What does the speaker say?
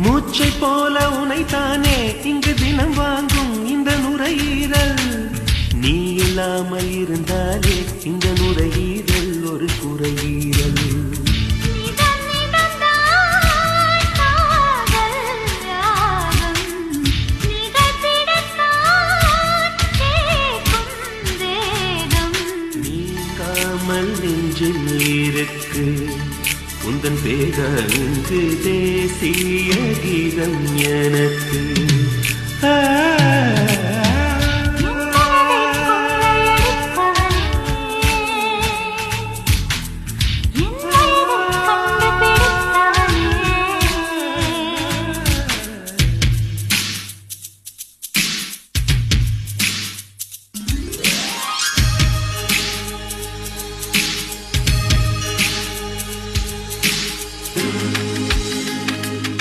மூச்சை போல உனைத்தானே இங்கு தினம் வாங்கும் இந்த நுரையீரல். நீ இல்லாமல் இருந்தாலே இந்த நுரையீரல் ஒரு குறையீரல். நீங்காமல் நெஞ்சில் இருக்கு உந்தன் பேரங்கு தேசிய கீதம் எனக்கு.